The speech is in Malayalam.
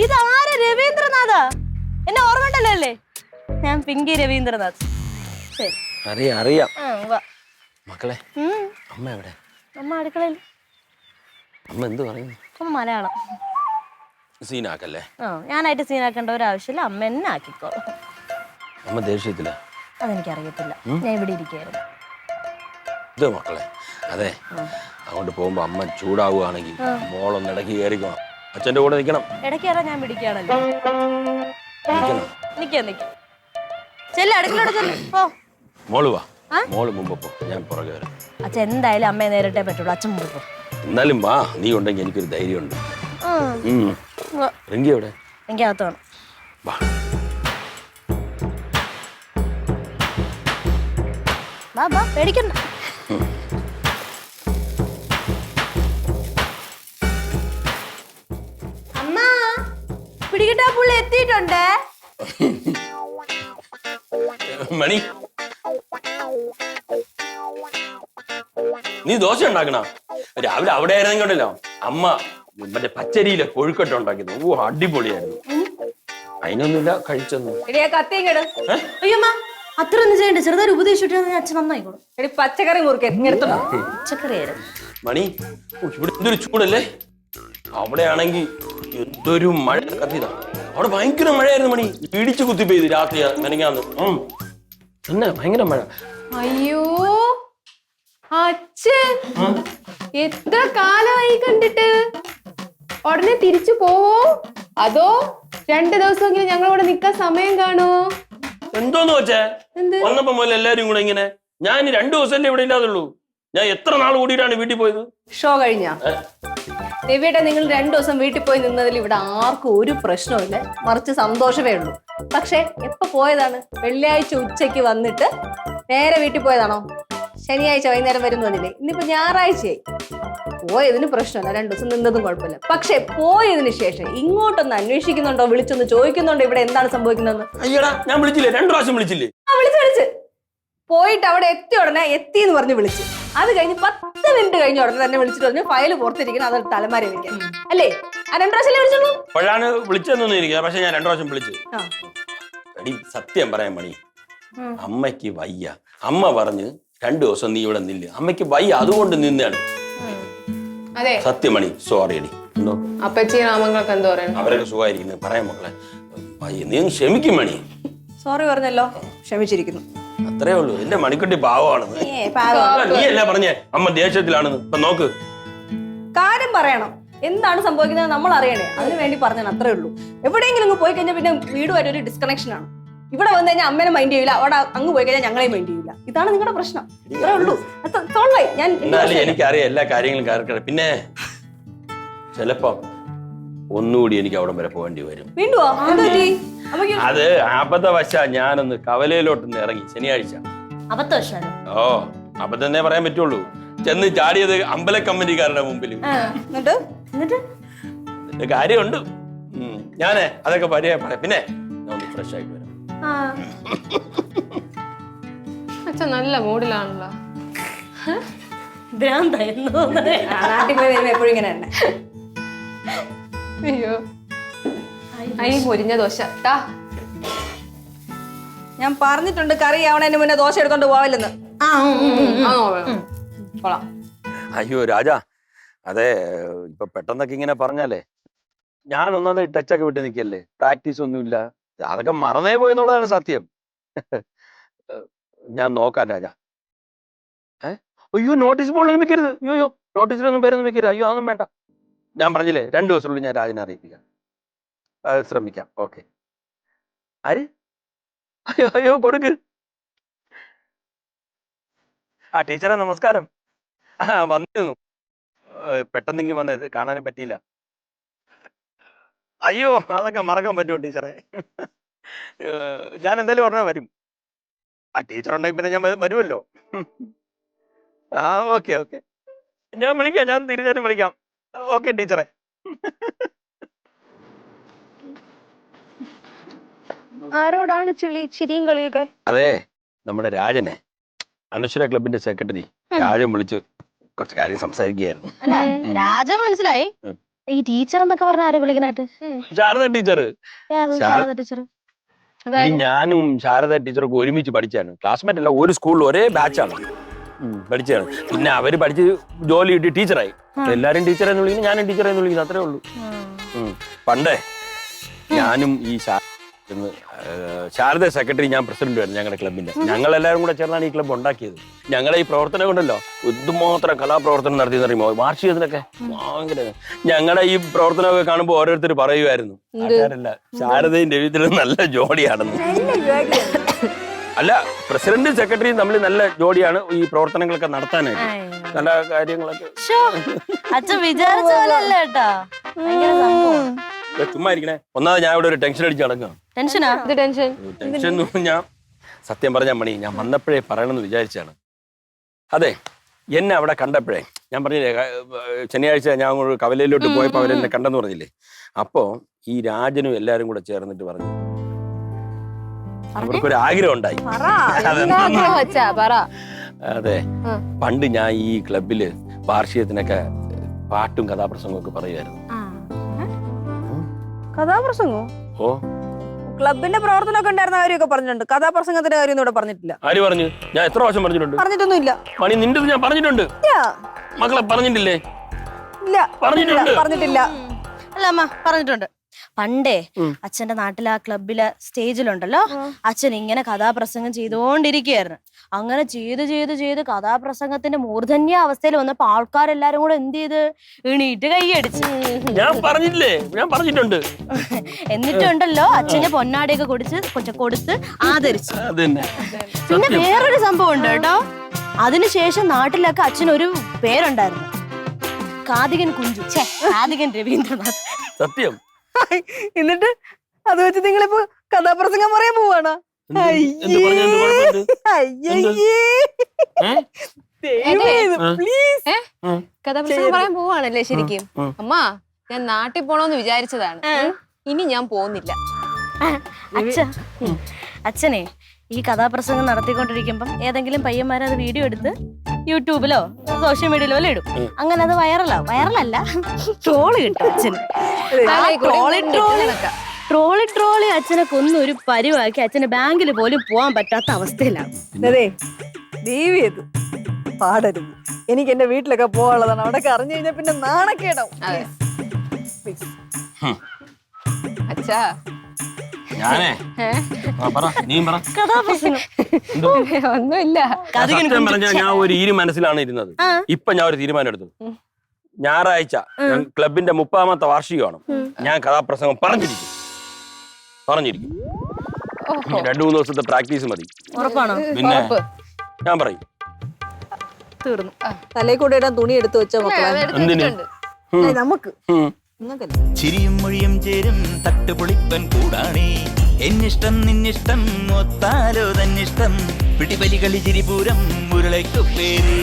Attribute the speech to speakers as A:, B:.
A: ഇതാര് രവീന്ദ്രനാഥാ? എന്നെ ഓർമ്മണ്ടല്ലേ? ഞാൻ പിങ്കി രവീന്ദ്രനാഥ്. ശരി.
B: അറിയാം. മക്കളെ, അമ്മ എവിടെ?
A: അമ്മ അടുക്കളയിൽ.
B: അമ്മ എന്ത് പറയുന്നു?
A: അമ്മ മലയാളം.
B: സീനാക്കല്ലേ?
A: ഞാനായിട്ട് സീനാക്കേണ്ട ഒരു ആവശ്യമില്ല, അമ്മ എന്നെ ആക്കിക്കോളും.
B: അമ്മ ദേഷ്യത്തില്ല?
A: അതെനിക്കറിയത്തില്ല, ഞാൻ ഇവിടെ ഇരിക്കുകയായിരുന്നു.
B: ഇത് മക്കളെ, അതെ, അങ്ങോട്ട് പോകുമ്പോ അമ്മ ചൂടാവുകയാണെങ്കിൽ മോളൊന്ന് ഇടയ്ക്ക് കയറിക്കണം. അച്ഛൻ്റെ കൂടെ നിൽക്കണം.
A: ഇടയ്ക്ക് കയറാൻ ഞാൻ പിടിക്കുകയാണല്ലോ. നിക്കാം. ചെല്ല അടുക്കള പോ.
B: മോള് വാ, മോള് മുമ്പ് പോ, ഞാൻ പുറകെ വരാം.
A: അച്ഛൻ എന്തായാലും അമ്മയെ നേരിട്ടേ പറ്റുള്ളൂ, അച്ഛൻ മുമ്പ് പോ.
B: എന്നാലും വാ, നീ ഉണ്ടെങ്കിൽ എനിക്കൊരു ധൈര്യമുണ്ട്. റിങ്കി എവിടെ?
A: എനിക്ക് അകത്ത് വേണം.
B: വാ.
A: വാ, പേടിക്കണ്ട. അമ്മ, പിടികിട്ടാ പുള്ളി എത്തിയിട്ടുണ്ട്.
B: മണി, നീ ദോശ ഉണ്ടാക്കണ? രാവിലെ അവിടെ ആയിരുന്നെങ്കിലോ അമ്മ മറ്റേ പച്ചരിയിലെ കൊഴുക്കട്ട ഉണ്ടാക്കിയത്. ഓ, അടിപൊളിയായിരുന്നു. അതിനൊന്നുമില്ല, കഴിച്ചൊന്നും.
A: അയ്യമ്മ, അത്ര ഒന്നും ചെയ്യണ്ട, ചെറുതായി ഉപദേശിച്ചിട്ട് അച്ഛൻ നന്നായിക്കോളും.
C: പച്ചക്കറി
A: പച്ചക്കറിയായിരുന്നു.
B: മണി, ഇവിടെ എന്തൊരു ചൂടല്ലേ? അവിടെ ആണെങ്കിൽ എന്തൊരു മഴ കത്തിയതാ. അവിടെ ഭയങ്കര മഴയായിരുന്നു മണി. ഇടിച്ചു കുത്തി പെയ്ത് രാത്രി മെനങ്ങാന്ന്. പിന്നെ ഭയങ്കര മഴ.
C: അയ്യോ അച്ഛൻ, എത്ര കാലമായി കണ്ടിട്ട്? ഉടനെ തിരിച്ചു പോവോ അതോ 2 ദിവസമെങ്കിലും ഞങ്ങളോട് നിക്കാൻ സമയം കാണോ?
B: എന്തോന്ന് വെച്ചേ? വന്നപ്പോ മുതൽ എല്ലാരും കൂടെ ഇങ്ങനെ. ഞാൻ 2 ദിവസമല്ലേ ഇവിടെ ഇല്ലാതുള്ളൂ. ഞാൻ എത്ര നാൾ കൂടിയിട്ടാണ് വീട്ടിൽ പോയത്?
C: ഷോ കഴിഞ്ഞ രവിയേട്ടാ, നിങ്ങൾ 2 ദിവസം വീട്ടിൽ പോയി നിന്നതിൽ ഇവിടെ ആർക്കും ഒരു പ്രശ്നമില്ല, മറിച്ച് സന്തോഷമേ ഉള്ളൂ. പക്ഷെ എപ്പോ പോയതാണ്? വെള്ളിയാഴ്ച ഉച്ചയ്ക്ക് വന്നിട്ട് നേരെ വീട്ടിൽ പോയതാണോ? ശനിയാഴ്ച വൈകുന്നേരം വരും തോന്നില്ലേ? ഇന്നിപ്പോ ഞായറാഴ്ചയായി. പോയതിന് പ്രശ്നമല്ല, 2 ദിവസം നിന്നതും കുഴപ്പമില്ല. പക്ഷെ പോയതിനു ശേഷം ഇങ്ങോട്ടൊന്ന് അന്വേഷിക്കുന്നുണ്ടോ, വിളിച്ചൊന്ന് ചോദിക്കുന്നുണ്ടോ ഇവിടെ എന്താണ് സംഭവിക്കുന്നതെന്ന്?
B: അയ്യടാ, ഞാൻ വിളിച്ചില്ലേ? 2 പ്രാവശ്യം വിളിച്ചില്ലേ?
C: വിളിച്ച് പോയിട്ട് അവിടെ എത്തിയ ഉടനെ എത്തി എന്ന് പറഞ്ഞ് വിളിച്ച്. അത് കഴിഞ്ഞ് 10 മിനിറ്റ് കഴിഞ്ഞ ഉടനെ തന്നെ വിളിച്ചിട്ട് പറഞ്ഞു ഫയല് പുറത്തിരിക്കണം, അത് തലമാരി വെക്കാൻ. അല്ലേ? ആ 2 പ്രാവശ്യം വിളിച്ചോളൂ.
B: അപ്പോഴാണ് വിളിച്ചതെന്നൊന്നും ഇരിക്കുക. പക്ഷെ ഞാൻ 2 പ്രാവശ്യം വിളിച്ചു. എടി, സത്യം പറയാൻ മണി, അമ്മയ്ക്ക് വയ്യ. അമ്മ പറഞ്ഞ് 2 ദിവസം നീ ഇവിടെ നില്ല്. അമ്മയ്ക്ക് വയ്യ, അതുകൊണ്ട് നിന്നാണ്.
C: അതെ,
B: സത്യം മണി. സോറി അടി. എന്തോ
C: അപ്പച്ചി നാമങ്ങൾക്ക് എന്തോ പറയണം?
B: അവരൊക്കെ സുഖമായിരിക്കുന്നത്. പറയാൻ മക്കളെ, നീ ക്ഷമിക്കും മണി.
C: സോറി പറഞ്ഞല്ലോ, ക്ഷമിച്ചിരിക്കുന്നു.
B: അത്രേ ഉള്ളൂ. എന്റെ മണിക്കുട്ടി പാവമാണെന്ന്. നീ അല്ല പറഞ്ഞേ അമ്മ ദേഷ്യത്തിലാണെന്ന്. ഇപ്പൊ നോക്ക്,
C: കാര്യം പറയണം. എന്താണ് സംഭവിക്കുന്നത് നമ്മൾ അറിയണേ, അതിനു വേണ്ടി പറഞ്ഞാൽ അത്രേ ഉള്ളൂ. എവിടെയെങ്കിലും പോയി കഴിഞ്ഞാൽ പിന്നെ വീടുമായിട്ട് ഒരു ഡിസ്കണക്ഷൻ ആണ്. ഇവിടെ വന്നു കഴിഞ്ഞാൽ അമ്മേനെ മൈൻഡ് ചെയ്യില്ല, അവിടെ അങ്ങ് പോയി കഴിഞ്ഞാൽ ഞങ്ങളെയും മൈൻഡ് ചെയ്യില്ല. ഇതാണ് നിങ്ങളുടെ പ്രശ്നം. അത്രേ ഉള്ളൂ. ഞാൻ
B: എനിക്കറിയാം എല്ലാ കാര്യങ്ങളും കേൾക്കണം. പിന്നെ ചിലപ്പോ ഒന്നുകൂടി എനിക്ക് അവിടം വരെ പോകേണ്ടി വരും. അത് അബദ്ധവശാ ഞാനൊന്ന് കവലയിലോട്ടൊന്ന് ഇറങ്ങി ശനിയാഴ്ച.
A: അബദ്ധവശാലോ?
B: ഓ, അബദ്ധം തന്നെ പറയാൻ പറ്റുള്ളൂ. ചെന്ന് ചാടിയത് അമ്പല കമ്മിറ്റിക്കാരുടെ മുമ്പിൽ. കാര്യമുണ്ട്. ഞാനേ അതൊക്കെ പറയാം. പിന്നെ ഞാൻ ഒന്ന് ഫ്രഷ് ആയിട്ട് വരാം.
C: അച്ഛൻ നല്ല മൂഡിലാണല്ലോ.
A: നാട്ടിൽ പോയി വരുമ്പോ എപ്പോഴും ഇങ്ങനെ തന്നെ.
C: അയ്യോ, അയി മുരിഞ്ഞ ദോശ. ഞാൻ പറഞ്ഞിട്ടുണ്ട് കറി ആവണതിന് മുന്നേ ദോശ എടുത്തോണ്ട് പോവില്ലെന്ന്.
B: അയ്യോ രാജാ, അതെ, ഇപ്പൊ പെട്ടെന്നൊക്കെ ഇങ്ങനെ പറഞ്ഞാലേ ഞാൻ ഒന്നാമത് ടച്ചൊക്കെ വിട്ട് നിൽക്കല്ലേ. പ്രാക്ടീസ് ഒന്നുമില്ല, അതൊക്കെ മറന്നേ പോയെന്നുള്ളതാണ് സത്യം. ഞാൻ നോക്കാം രാജാ. അയ്യോ, നോട്ടീസ് ബോർഡിൽ വെക്കരുത്. അയ്യോ, നോട്ടീസിലൊന്നും പേരൊന്നും വെക്കരുത്. അയ്യോ, അതൊന്നും വേണ്ട. ഞാൻ പറഞ്ഞില്ലേ 2 ദിവസത്തിനുള്ളിൽ ഞാൻ രാജനെ അറിയിപ്പിക്കാം. ശ്രമിക്കാം. ഓക്കെ. ആര്? അയ്യോ കൊടുക്ക്. ടീച്ചറെ നമസ്കാരം. വന്നിരുന്നു, പെട്ടെന്നെങ്കിൽ വന്നത് കാണാനും പറ്റിയില്ല. അയ്യോ, അതൊക്കെ മറക്കാൻ പറ്റുമോ ടീച്ചറെ? ഞാൻ എന്തായാലും പറഞ്ഞാൽ വരും. ടീച്ചർ ഉണ്ടെങ്കിൽ പിന്നെ ഞാൻ വരുമല്ലോ. ഓക്കെ. ഞാൻ വിളിക്കാം, ഞാൻ തീർച്ചയായിട്ടും വിളിക്കാം. ഓക്കെ ടീച്ചറെ.
C: ആരോടാണ് ചിരിയും കളിയൊക്കെ?
B: അതെ, നമ്മുടെ രാജനെ, അനശ്വര ക്ലബിന്റെ സെക്രട്ടറി രാജൻ വിളിച്ച് കുറച്ച് കാര്യം സംസാരിക്കുകയായിരുന്നു.
A: രാജ മനസ്സിലായി, ഈ ടീച്ചർ എന്നൊക്കെ പറഞ്ഞ ആരെ വിളിക്കണായിട്ട്
B: ശാരദ ടീച്ചർ.
A: ടീച്ചർ
B: ഞാനും ശാരദ ടീച്ചറൊക്കെ ഒരുമിച്ച് പഠിച്ചാണ്. ക്ലാസ്മേറ്റ് അല്ല, ഒരു സ്കൂളിൽ ഒരേ ബാച്ചാണ് പഠിച്ചാണ്. പിന്നെ അവര് പഠിച്ച് ജോലി കിട്ടി ടീച്ചറായി. എല്ലാരും ടീച്ചറെ എന്ന് വിളിക്കുന്നു, ഞാനും ടീച്ചറെ എന്ന് വിളിക്കുന്നു, അത്രേ ഉള്ളൂ. പണ്ടേ ഞാനും ഈ ശാരദ സെക്രട്ടറി, ഞാൻ പ്രസിഡന്റ് ആയിരുന്നു ഞങ്ങളുടെ ക്ലബിന്റെ. ഞങ്ങൾ എല്ലാവരും കൂടെ ചേർന്നാണ് ഈ ക്ലബ് ഉണ്ടാക്കിയത്. ഞങ്ങളെ ഈ പ്രവർത്തനം കൊണ്ടല്ലോ എന്തുമാത്രം കലാപ്രവർത്തനം നടത്തി അറിയുമോ, വാർഷികത്തിനൊക്കെ ഭയങ്കര. ഞങ്ങളുടെ ഈ പ്രവർത്തനമൊക്കെ കാണുമ്പോൾ ഓരോരുത്തർ പറയുമായിരുന്നു, ആൾക്കാരല്ല ശാരദയും രവീന്ദ്രനും നല്ല ജോഡിയാണെന്ന്. അല്ല, പ്രസിഡന്റും സെക്രട്ടറിയും തമ്മിൽ നല്ല ജോഡിയാണ് ഈ പ്രവർത്തനങ്ങളൊക്കെ നടത്താനായിട്ട്. നല്ല കാര്യങ്ങളൊക്കെ
A: അച്ഛൻ വിചാരിച്ച പോലെയല്ല കേട്ടാ.
B: ചുമ്മാ ഇരിക്കണേ. ഒന്നാമത് ഞാൻ ഇവിടെ ഒരു ടെൻഷൻ അടിച്ച് നടക്കുക. ടെൻഷൻ ഞാൻ സത്യം പറഞ്ഞ മണി, ഞാൻ വന്നപ്പോഴേ പറയണമെന്ന് വിചാരിച്ചാണ്. അതെ, എന്നെ അവിടെ കണ്ടപ്പോഴേ ഞാൻ പറഞ്ഞില്ലേ, ശനിയാഴ്ച ഞാൻ കവലയിലോട്ട് പോയപ്പോ അവരെന്നെ കണ്ടെന്ന് പറഞ്ഞില്ലേ. അപ്പോ ഈ രാജനും എല്ലാരും കൂടെ ചേർന്നിട്ട് പറഞ്ഞു, അവർക്കൊരു ആഗ്രഹം ഉണ്ടായി. അതെ, പണ്ട് ഞാൻ ഈ ക്ലബില് വാർഷികത്തിനൊക്കെ പാട്ടും കഥാപ്രസംഗവും ഒക്കെ പറയുമായിരുന്നു.
D: കഥാപ്രസംഗോ?
B: ഓ,
D: ക്ലബിന്റെ പ്രവർത്തനമൊക്കെ ഉണ്ടായിരുന്ന കാര്യമൊക്കെ പറഞ്ഞിട്ടുണ്ട്. കഥാപ്രസംഗത്തിന്റെ കാര്യം ഒന്നും ഇവിടെ പറഞ്ഞിട്ടില്ല.
B: ആര് പറഞ്ഞു? ഞാൻ എത്ര പ്രാവശ്യം പറഞ്ഞിട്ടുണ്ട്?
D: പറഞ്ഞിട്ടൊന്നുമില്ല.
B: മണി, നിന്റെ ഞാൻ പറഞ്ഞിട്ടുണ്ട്. മക്കളെ പറഞ്ഞിട്ടില്ലേ?
D: ഇല്ല, പറഞ്ഞിട്ടില്ല.
A: അല്ല അമ്മ പറഞ്ഞിട്ടുണ്ട്. പണ്ടേ അച്ഛന്റെ നാട്ടിലെ ആ ക്ലബിലെ സ്റ്റേജിലുണ്ടല്ലോ, അച്ഛൻ ഇങ്ങനെ കഥാപ്രസംഗം ചെയ്തുകൊണ്ടിരിക്കുകയായിരുന്നു. അങ്ങനെ ചെയ്ത് കഥാപ്രസംഗത്തിന്റെ മൂർധന്യ അവസ്ഥയിൽ വന്നപ്പോ ആൾക്കാരെല്ലാരും കൂടെ എന്ത് ചെയ്ത് എണീറ്റ് കൈയടിച്ചു.
B: ഞാൻ പറഞ്ഞില്ലേ, ഞാൻ പറഞ്ഞിട്ടുണ്ട്.
A: എന്നിട്ടുണ്ടല്ലോ അച്ഛന് പൊന്നാടിയൊക്കെ കൊടുത്ത് ആദരിച്ചു. പിന്നെ വേറൊരു സംഭവം ഉണ്ട് കേട്ടോ. അതിനുശേഷം നാട്ടിലൊക്കെ അച്ഛനൊരു പേരുണ്ടായിരുന്നു, കാതികൻ കുഞ്ചു, കാതികൻ രവീന്ദ്രനാഥ്.
B: സത്യം.
D: എന്നിട്ട് അത് വെച്ച് നിങ്ങളിപ്പോ കഥാപ്രസംഗം പറയാൻ പോവാണ്?
C: കഥാപ്രസംഗം പറയാൻ പോവാണല്ലേ? ശരിക്കും അമ്മ, ഞാൻ നാട്ടിൽ പോണോന്ന് വിചാരിച്ചതാണ്. ഇനി ഞാൻ പോകുന്നില്ല.
A: അച്ഛനെ ഈ കഥാപ്രസംഗം നടത്തിക്കൊണ്ടിരിക്കുമ്പം ഏതെങ്കിലും പയ്യന്മാരെ അത് വീഡിയോ എടുത്ത് യൂട്യൂബിലോ സോഷ്യൽ മീഡിയയിലോ ഇടും. അങ്ങനെ അത് വൈറലല്ല, ട്രോള് കിട്ടും അച്ഛന്. ട്രോളി അച്ഛനെ കൊന്നൊരു പരിവാക്കി അച്ഛന് ബാങ്കിൽ പോലും പോവാൻ പറ്റാത്ത അവസ്ഥയിലാണ്.
D: അതെ, ദേവിയത് പാടരുത്. എനിക്ക് എന്റെ വീട്ടിലൊക്കെ പോവാനുള്ളതാണ്. അവിടെ അറിഞ്ഞു കഴിഞ്ഞാൽ പിന്നെ നാണക്കേടാവും.
C: അച്ഛാ,
B: ഞാനേ
C: ഒന്നുമില്ല.
B: ഞാൻ ഒരു മനസ്സിലാണ് ഇരുന്നത്. ഇപ്പൊ ഞാൻ ഒരു തീരുമാനം എടുത്തു. ഞായറാഴ്ച ക്ലബിന്റെ 30ാമത്തെ വാർഷികമാണ്. ഞാൻ കഥാപ്രസംഗം പറഞ്ഞിരിക്കും. 2-3 ദിവസത്തെ പ്രാക്ടീസ് മതി.
A: ഉറപ്പാണോ?
B: പിന്നെ ഞാൻ പറയും.
A: തീർന്നു.
D: തലയിൽ കൂടെ ഇടാൻ തുണി എടുത്തു വെച്ച മക്കളെ നമുക്ക്.
E: ചിരിയും മൊഴിയും ചേരും തട്ടുപൊളിപ്പൻ കൂടാണേ. എന്നിഷ്ടം നിന്നിഷ്ടം ഒത്താലോ തന്നിഷ്ടം. പിടിപലി കളി ചിരിപൂരം മുരളയ്ക്കു പേര്.